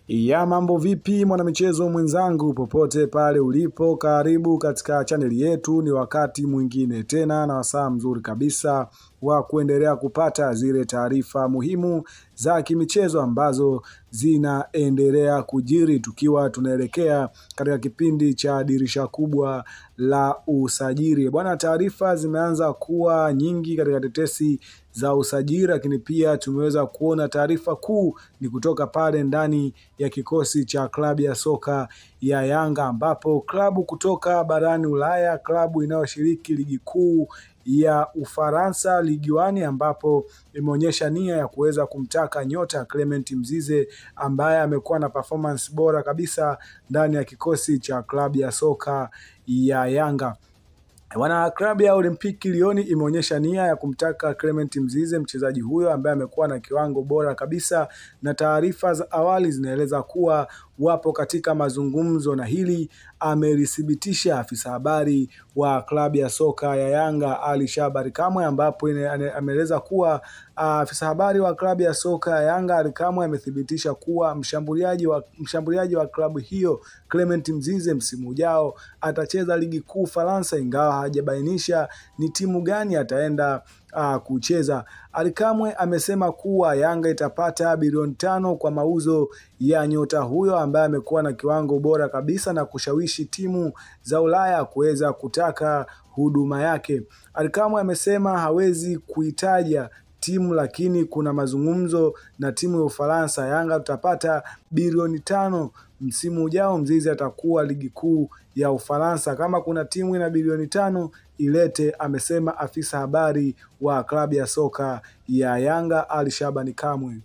Ya mambo vipi mwanamichezo mwenzangu popote pale ulipo, karibu katika chaneli yetu. Ni wakati mwingine tena na wasaa mzuri kabisa wa kuendelea kupata zile taarifa muhimu za kimichezo ambazo zinaendelea kujiri, tukiwa tunaelekea katika kipindi cha dirisha kubwa la usajili. Bwana, taarifa zimeanza kuwa nyingi katika tetesi za usajili, lakini pia tumeweza kuona taarifa kuu ni kutoka pale ndani ya kikosi cha klabu ya soka ya Yanga, ambapo klabu kutoka barani Ulaya, klabu inayoshiriki ligi kuu ya Ufaransa Ligue 1, ambapo imeonyesha nia ya kuweza kumtaka nyota Clement Mzize ambaye amekuwa na performance bora kabisa ndani ya kikosi cha klabu ya soka ya Yanga. Wana klabu ya Olympique Lyon imeonyesha nia ya kumtaka Clement Mzize, mchezaji huyo ambaye amekuwa na kiwango bora kabisa, na taarifa za awali zinaeleza kuwa wapo katika mazungumzo, na hili amelithibitisha afisa habari wa klabu ya soka ya Yanga Ali Shabani Kamwe, ambapo ameeleza kuwa afisa habari wa klabu ya soka ya Yanga Ali Kamwe amethibitisha kuwa mshambuliaji wa klabu hiyo Clement Mzize msimu ujao atacheza ligi kuu Faransa, ingawa hajabainisha ni timu gani ataenda kucheza. Ali Kamwe amesema kuwa Yanga itapata bilioni 5 kwa mauzo ya nyota huyo ambaye amekuwa na kiwango bora kabisa na kushawishi timu za Ulaya kuweza kutaka huduma yake. Ali Kamwe amesema hawezi kuitaja timu, lakini kuna mazungumzo na timu ya Ufaransa. Yanga tutapata bilioni 5 msimu ujao, Mzize atakuwa ligi kuu ya Ufaransa. Kama kuna timu ina bilioni 5 ilete, amesema afisa habari wa klabu ya soka ya Yanga Ali Shabani Kamwe.